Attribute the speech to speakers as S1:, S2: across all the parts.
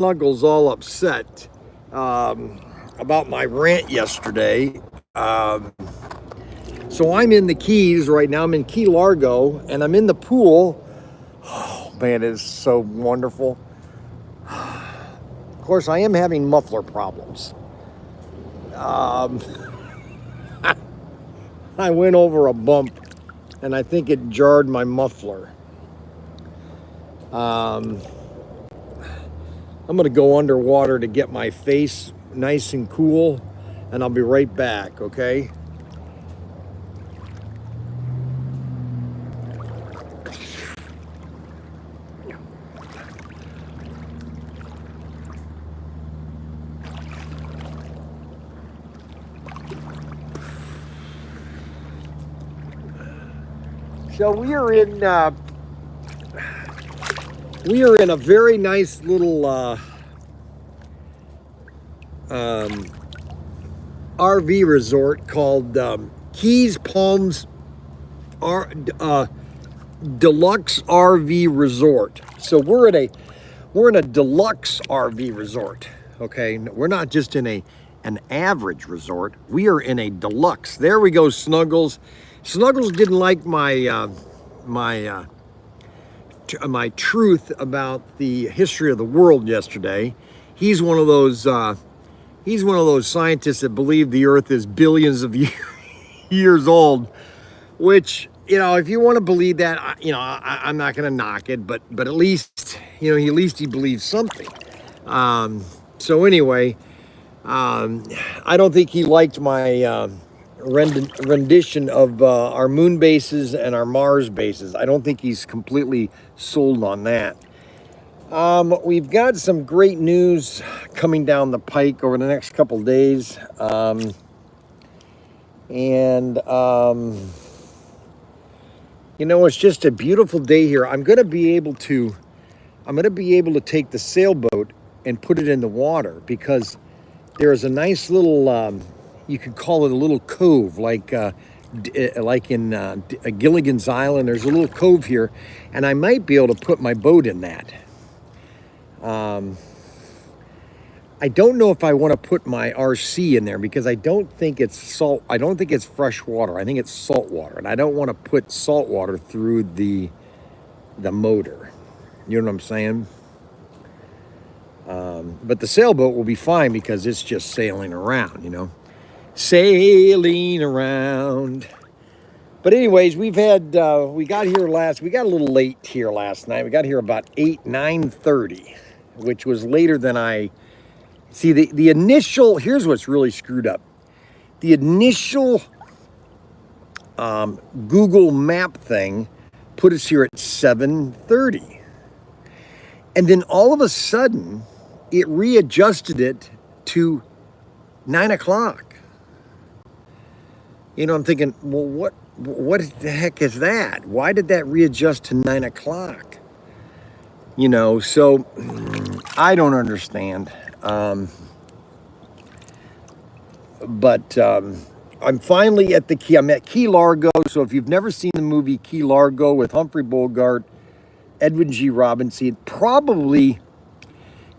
S1: Snuggles all upset about my rant yesterday. So I'm in the Keys right now. I'm in Key Largo, and I'm in the pool. Oh, man, it is so wonderful. Of course, I am having muffler problems. I went over a bump, and I think it jarred my muffler. I'm going to go underwater to get my face nice and cool, and I'll be right back, okay? So we are in a very nice little RV resort called Keys Palms Deluxe RV Resort. So we're in a deluxe RV resort. Okay, we're not just in an average resort. We are in a deluxe. There we go, Snuggles. Snuggles didn't like my my truth about the history of the world yesterday. He's one of those scientists that believe the Earth is billions of years old. Which, if you want to believe that, I'm not going to knock it, but at least he believes something. So anyway, I don't think he liked my rendition of our moon bases and our Mars bases. I don't think he's completely sold on that. We've got some great news coming down the pike over the next couple of days. It's just a beautiful day here. I'm going to be able to take the sailboat and put it in the water, because there's a nice little you could call it a little cove, like in Gilligan's Island. There's a little cove here, and I might be able to put my boat in that. I don't know if I want to put my RC in there, because I don't think it's salt. I don't think it's fresh water. I think it's salt water, and I don't want to put salt water through the motor. You know what I'm saying? But the sailboat will be fine, because it's just sailing around, sailing around. But anyways, we got a little late here last night. We got here about 9:30, which was later than I see. The initial, here's what's really screwed up. The initial Google map thing put us here at 7:30. And then all of a sudden, it readjusted it to 9 o'clock. I'm thinking, well, what the heck is that? Why did that readjust to 9 o'clock? So I don't understand. But I'm finally at the Key. I'm at Key Largo. So if you've never seen the movie Key Largo with Humphrey Bogart, Edwin G. Robinson,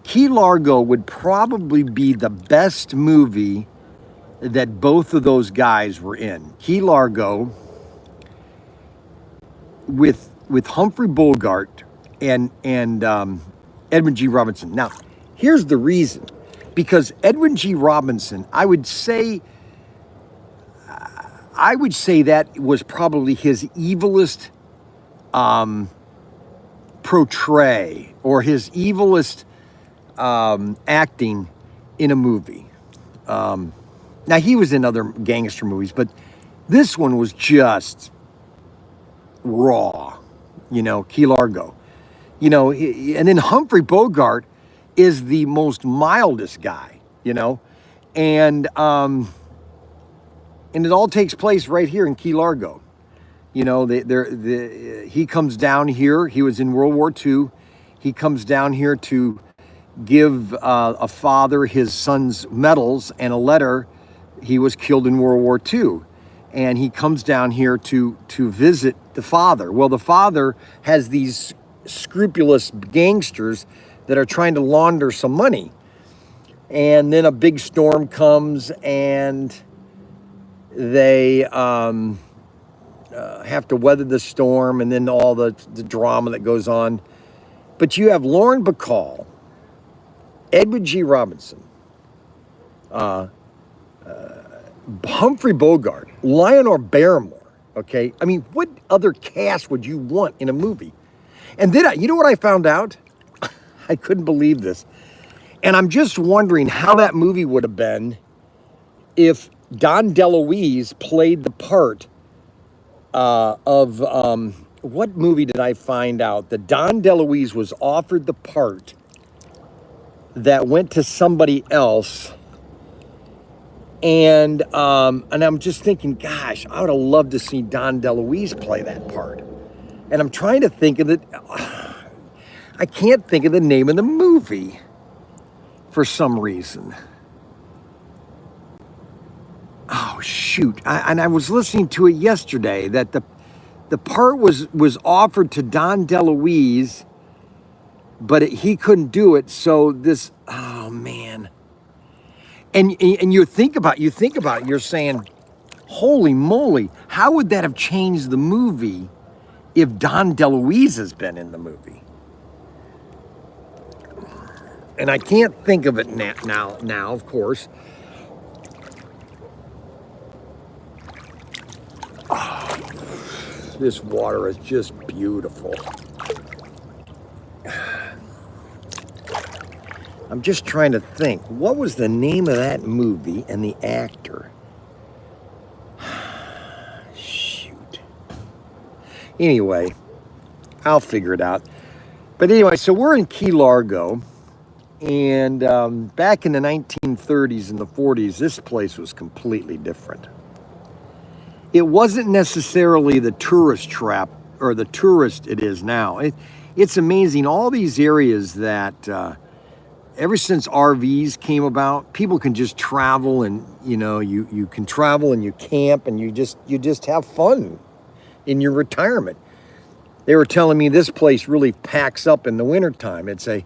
S1: Key Largo would probably be the best movie that both of those guys were in. Key Largo with Humphrey Bogart and Edwin G. Robinson. Now, here's the reason. Because Edwin G. Robinson, I would say that was probably his evilest portray, or his evilest acting in a movie. Now, he was in other gangster movies, but this one was just raw, Key Largo. And then Humphrey Bogart is the most mildest guy, and it all takes place right here in Key Largo. He comes down here. He was in World War II. He comes down here to give a father his son's medals and a letter. He was killed in World War II. And he comes down here to visit the father. Well, the father has these scrupulous gangsters that are trying to launder some money. And then a big storm comes and they have to weather the storm, and then all the drama that goes on. But you have Lauren Bacall, Edward G. Robinson, Humphrey Bogart, Lionel Barrymore, okay? I mean, what other cast would you want in a movie? And then, you know what I found out? I couldn't believe this. And I'm just wondering how that movie would have been if Don DeLuise played the part of, what movie did I find out? That Don DeLuise was offered the part that went to somebody else. And I'm just thinking, gosh, I would have loved to see Don DeLuise play that part. And I'm trying to think of it. I can't think of the name of the movie for some reason. Oh, shoot. I was listening to it yesterday that the part was offered to Don DeLuise, but he couldn't do it. So this, oh, man. And you think about it, you're saying, holy moly, how would that have changed the movie if Don DeLuise has been in the movie? And I can't think of it now, of course. Oh, this water is just beautiful. I'm just trying to think, what was the name of that movie and the actor? Shoot. Anyway, I'll figure it out. But anyway, so we're in Key Largo, and back in the 1930s and the 40s, this place was completely different. It wasn't necessarily the tourist trap, or the tourist it is now. It's amazing, all these areas that... ever since RVs came about, people can just travel, and you can travel and you camp and you just have fun in your retirement. They were telling me this place really packs up in the wintertime. It's a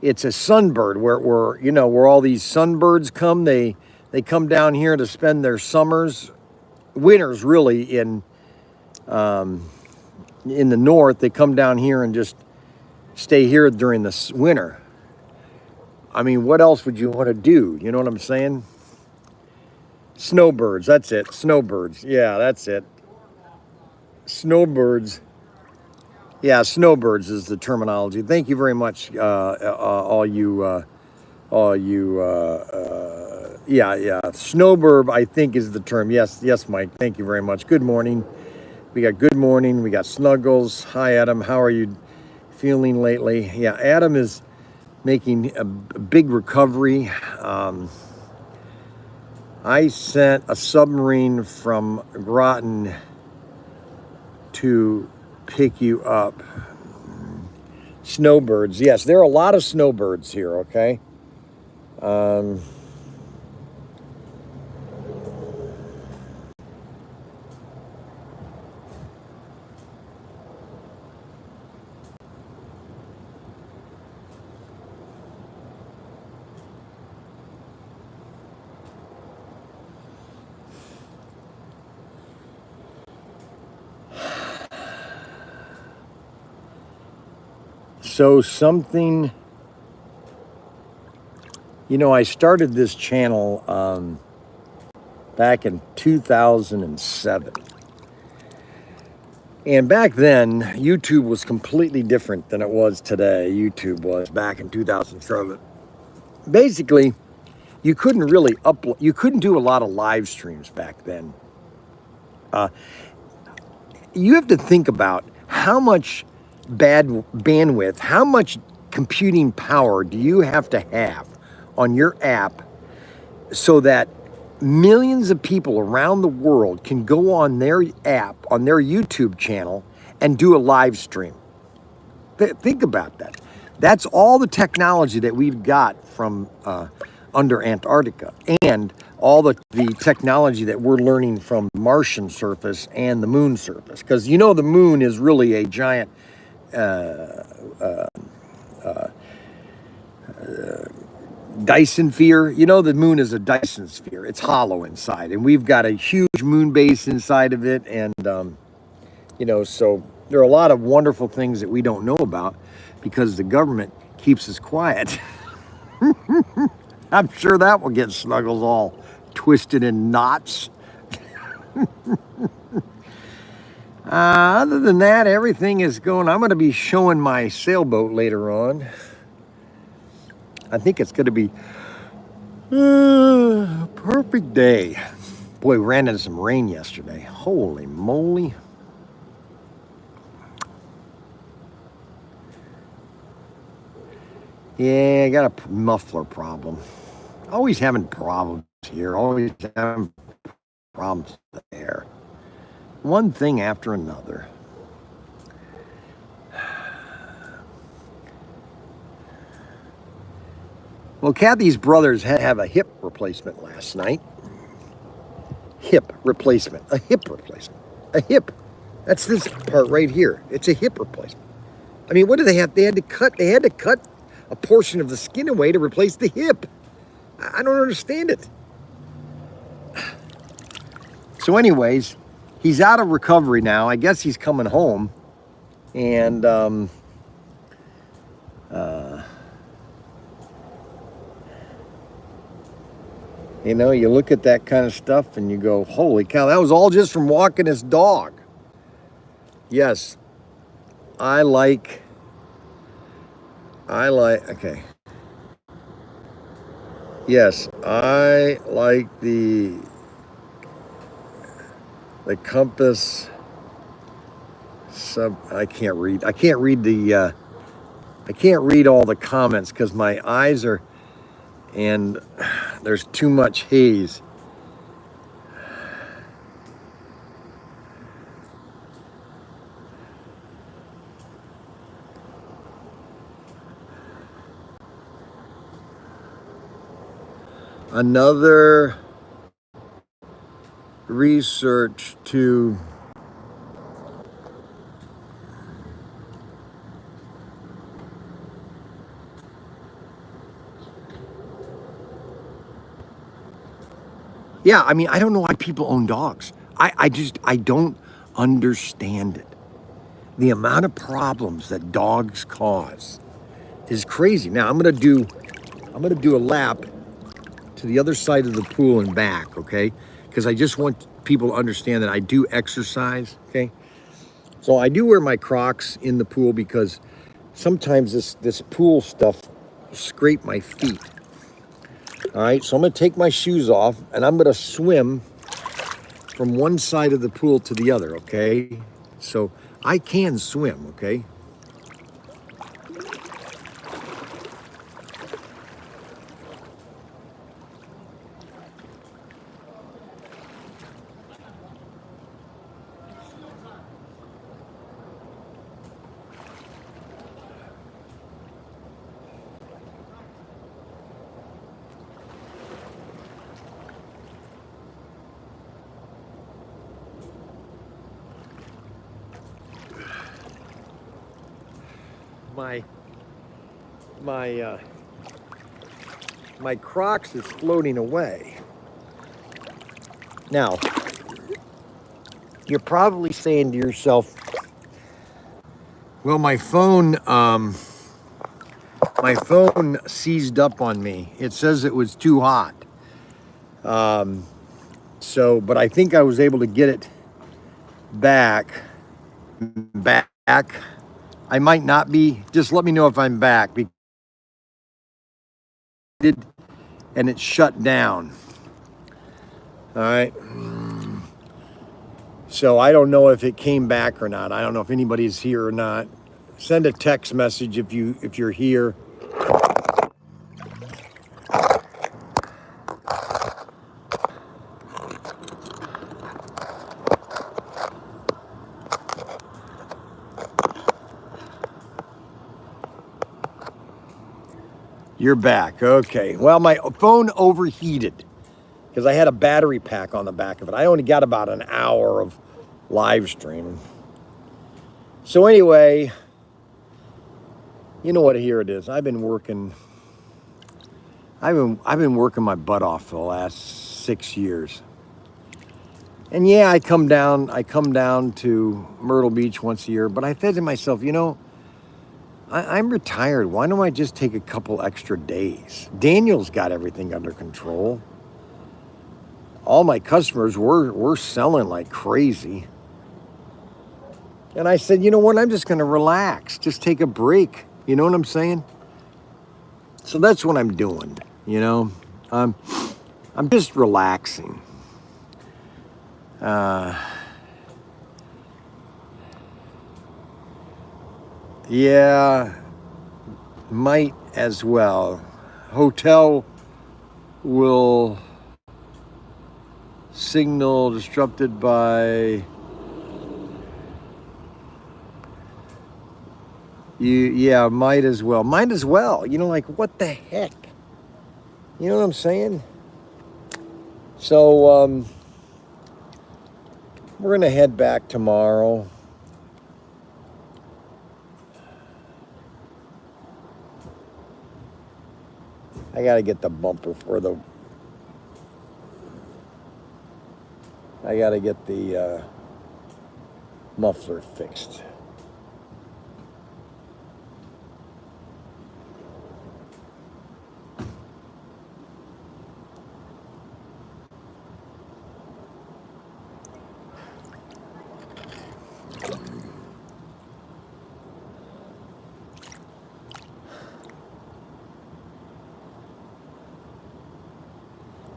S1: sunbird where all these sunbirds come. They come down here to spend their winters really in the north. They come down here and just stay here during the winter. I mean, what else would you want to do? You know what I'm saying? Snowbirds, that's it. Snowbirds, yeah, that's it. Snowbirds. Yeah, snowbirds is the terminology. Thank you very much, all you. Snowbird, I think, is the term. Yes, Mike. Thank you very much. Good morning. We got good morning. We got Snuggles. Hi, Adam. How are you feeling lately? Yeah, Adam is making a big recovery. I sent a submarine from Groton to pick you up. Snowbirds. Yes, there are a lot of snowbirds here, okay? So something, I started this channel back in 2007. And back then, YouTube was completely different than it was today. YouTube was back in 2007. Basically, you couldn't really upload, you couldn't do a lot of live streams back then. You have to think about how much bad bandwidth, how much computing power do you have to have on your app so that millions of people around the world can go on their app, on their YouTube channel, and do a live stream? Think about that. That's all the technology that we've got from under Antarctica, and all the technology that we're learning from the Martian surface and the moon surface. Because the moon is really a giant Dyson sphere. You know, the moon is a Dyson sphere. It's hollow inside, and we've got a huge moon base inside of it. And you know, so there are a lot of wonderful things that we don't know about because the government keeps us quiet. I'm sure that will get Snuggles all twisted in knots. Other than that, everything is going. I'm going to be showing my sailboat later on. I think it's going to be a perfect day. Boy, we ran into some rain yesterday. Holy moly. Yeah, I got a muffler problem. Always having problems here. Always having problems there. One thing after another. Well, Kathy's brothers had to have a hip replacement last night. Hip replacement. A hip replacement. A hip. That's this part right here. It's a hip replacement. I mean, what do they have? They had to cut a portion of the skin away to replace the hip. I don't understand it. So anyways, he's out of recovery now. I guess he's coming home. And you know, you look at that kind of stuff and you go, holy cow, that was all just from walking his dog. Yes, okay. Yes, I like the compass I can't read all the comments because my eyes are, and there's too much haze. Another research to yeah, I mean, I don't know why people own dogs. I don't understand it. The amount of problems that dogs cause is crazy. Now I'm gonna do a lap to the other side of the pool and back, okay? Because I just want people to understand that I do exercise, okay? So I do wear my Crocs in the pool because sometimes this pool stuff scrape my feet. All right, so I'm gonna take my shoes off and I'm gonna swim from one side of the pool to the other, okay? So I can swim, okay? My Crocs is floating away. Now, you're probably saying to yourself, well, my phone seized up on me. It says it was too hot. But I think I was able to get it back. I might not be. Just let me know if I'm back. And it shut down. All right. So I don't know if it came back or not. I don't know if anybody's here or not. Send a text message if you're here. You're back. Okay. Well, my phone overheated because I had a battery pack on the back of it. I only got about an hour of live stream. So anyway, you know what? Here it is. I've been working I've been working my butt off for the last 6 years. And yeah, I come down to Myrtle Beach once a year, but I said to myself, you know, I'm retired. Why don't I just take a couple extra days? Daniel's got everything under control. All my customers were selling like crazy. And I said, you know what? I'm just going to relax, just take a break. You know what I'm saying? So that's what I'm doing. You know, I'm just relaxing. Yeah, might as well. Hotel will signal disrupted by you. Yeah, might as well. Might as well. You know, like what the heck? You know what I'm saying? So we're gonna head back tomorrow. I gotta get the bumper for the. I gotta get the muffler fixed.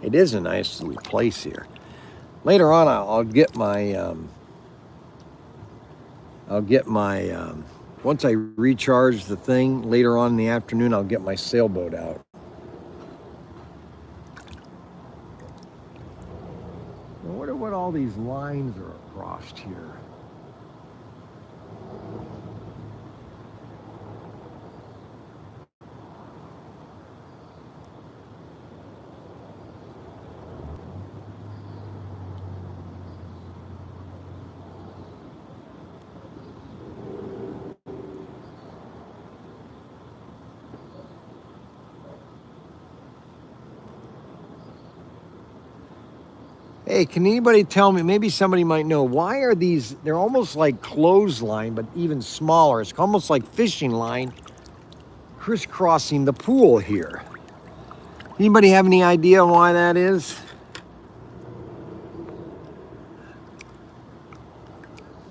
S1: It is a nice little place here. Later on, I'll get my once I recharge the thing later on in the afternoon, I'll get my sailboat out. I wonder what all these lines are across here. Hey, can anybody tell me, maybe somebody might know, why are these, they're almost like clothesline, but even smaller. It's almost like fishing line crisscrossing the pool here. Anybody have any idea why that is?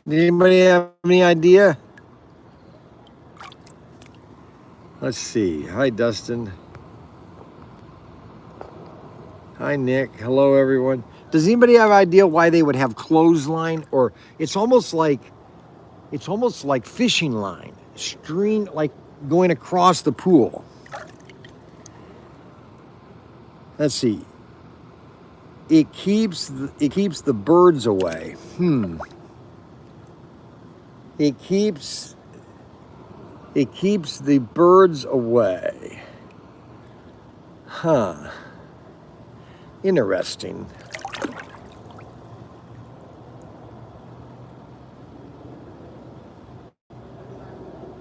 S1: Did anybody have any idea? Let's see. Hi, Dustin. Hi, Nick. Hello, everyone. Does anybody have an idea why they would have clothesline? Or it's almost like fishing line, string, like going across the pool. Let's see. It keeps the birds away. It keeps the birds away. Huh. Interesting.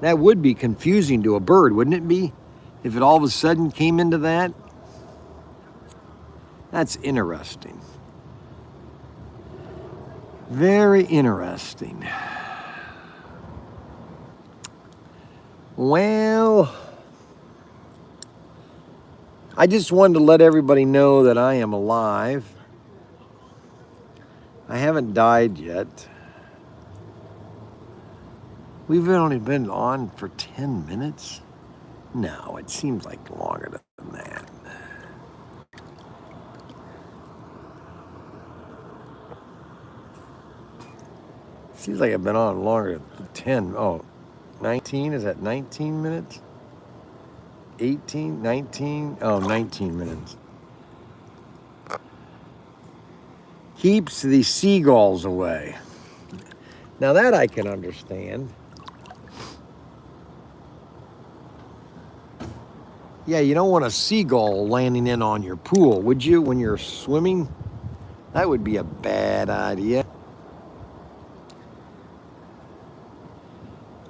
S1: That would be confusing to a bird, wouldn't it be? If it all of a sudden came into that? That's interesting. Very interesting. Well, I just wanted to let everybody know that I am alive. I haven't died yet. We've only been on for 10 minutes? No, it seems like longer than that. Seems like I've been on longer than 10. Oh, 19? Is that 19 minutes? 18? 19? Oh, 19 minutes. Keeps the seagulls away. Now that I can understand. Yeah, you don't want a seagull landing in on your pool, would you, when you're swimming? That would be a bad idea.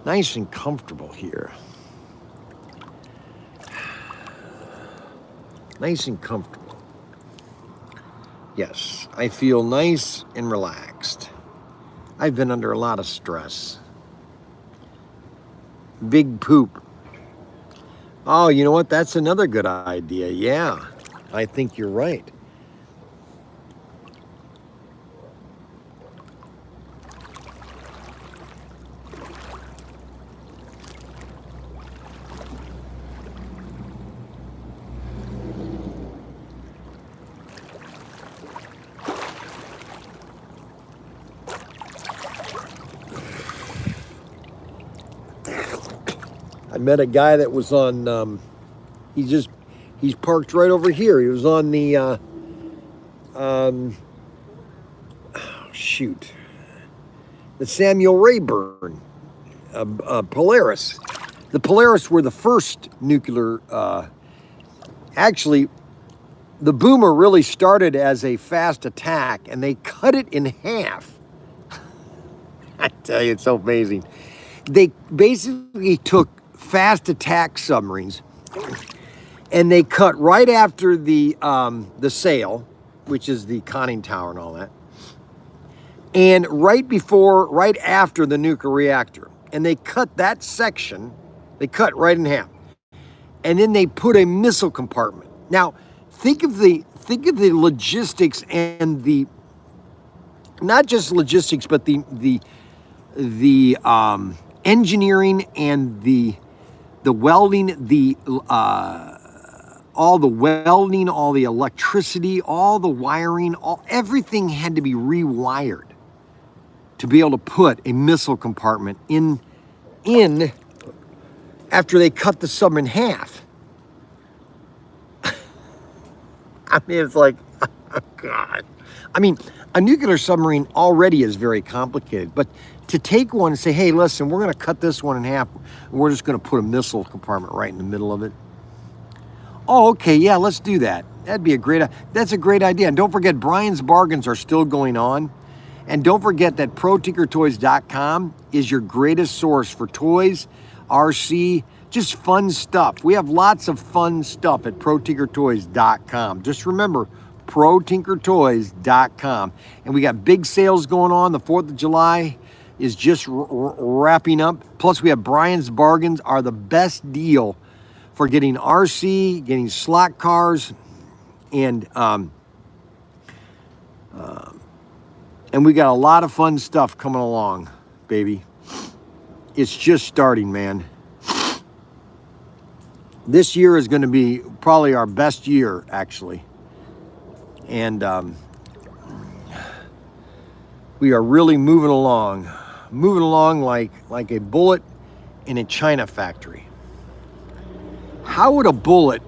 S1: Nice and comfortable here. Nice and comfortable. Yes, I feel nice and relaxed. I've been under a lot of stress. Big poop. Oh, you know what? That's another good idea. Yeah, I think you're right. I met a guy that was on, he's parked right over here. He was on the, the Samuel Rayburn, Polaris. The Polaris were the first nuclear, actually, the boomer really started as a fast attack and they cut it in half. I tell you, it's so amazing. They basically took fast attack submarines and they cut right after the sail, which is the conning tower and all that, and right after the nuclear reactor, and they cut that section, they cut right in half, and then they put a missile compartment. Now think of the logistics and the, not just logistics, but the engineering and the welding, all the welding, all the electricity, all the wiring, everything had to be rewired to be able to put a missile compartment in after they cut the sub in half. I mean, it's like, oh God. I mean, a nuclear submarine already is very complicated, but to take one and say, hey, listen, we're going to cut this one in half, and we're just going to put a missile compartment right in the middle of it. Oh, okay, yeah, let's do that. That's a great idea. And don't forget, Bryan's bargains are still going on. And don't forget that ProTinkerToys.com is your greatest source for toys, RC, just fun stuff. We have lots of fun stuff at ProTinkerToys.com. Just remember, ProTinkerToys.com. And we got big sales going on. The 4th of July is just wrapping up. Plus, we have Bryan's bargains are the best deal for getting RC, getting slot cars, and we got a lot of fun stuff coming along, baby. It's just starting, man. This year is going to be probably our best year, actually. And we are really moving along like a bullet in a China factory. How would a bullet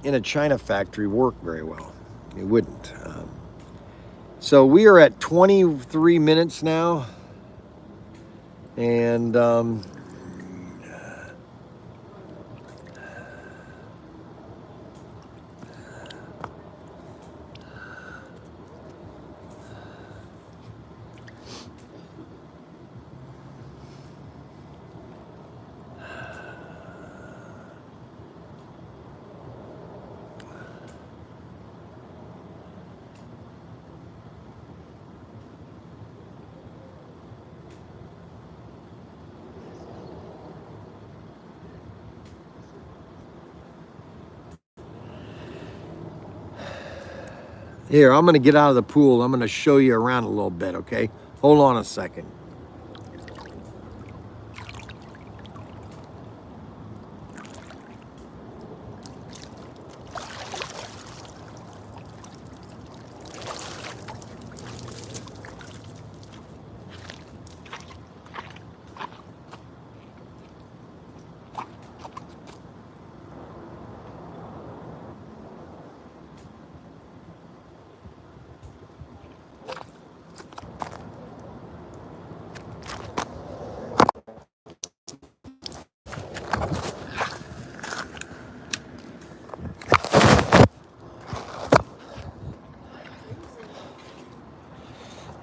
S1: in a China factory work very well? It wouldn't. So we are at 23 minutes now, and here, I'm going to get out of the pool. I'm going to show you around a little bit, okay? Hold on a second.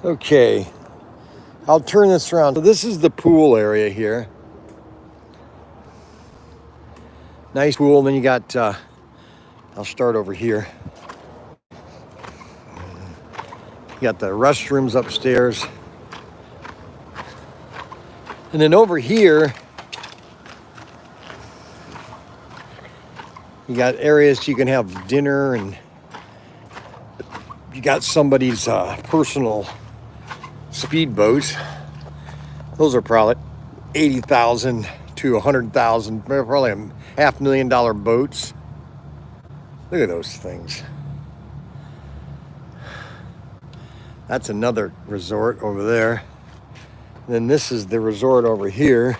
S1: Okay, I'll turn this around. So this is the pool area here. Nice pool. And then you got, I'll start over here. You got the restrooms upstairs. And then over here, you got areas you can have dinner, and you got somebody's personal speedboats. Those are probably 80,000 to 100,000, probably $500,000 boats. Look at those things. That's another resort over there. Then this is the resort over here.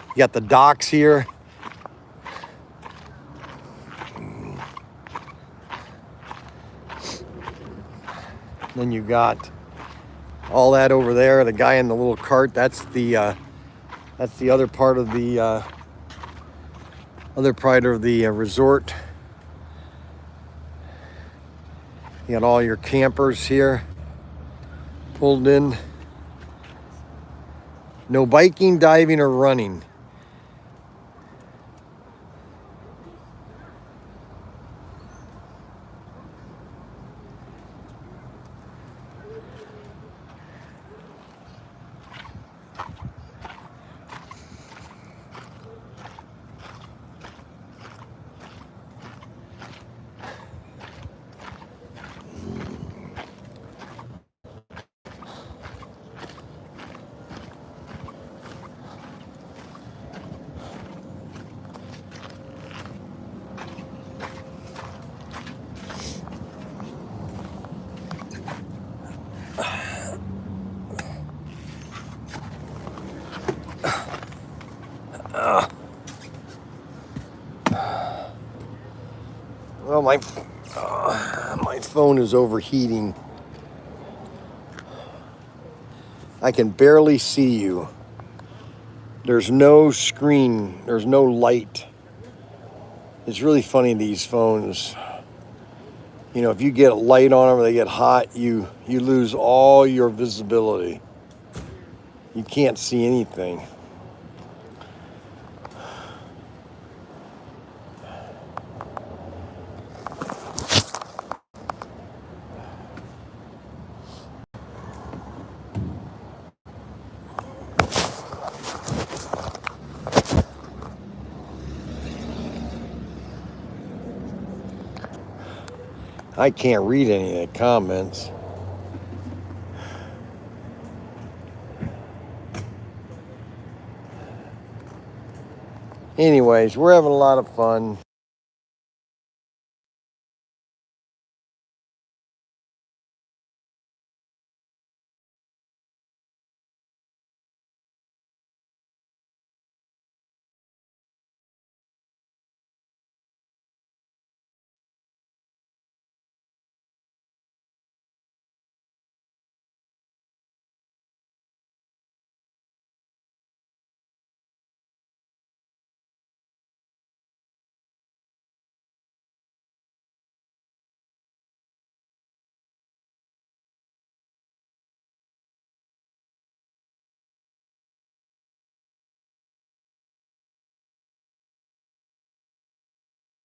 S1: You got the docks here. Then you got all that over there. The guy in the little cart. That's the other part of the resort. You got all your campers here pulled in. No biking, diving, or running. Well, my phone is overheating. I can barely see you. There's no screen. There's no light. It's really funny, these phones. You know, if you get a light on them or they get hot, you lose all your visibility. You can't see anything. I can't read any of the comments. Anyways, we're having a lot of fun.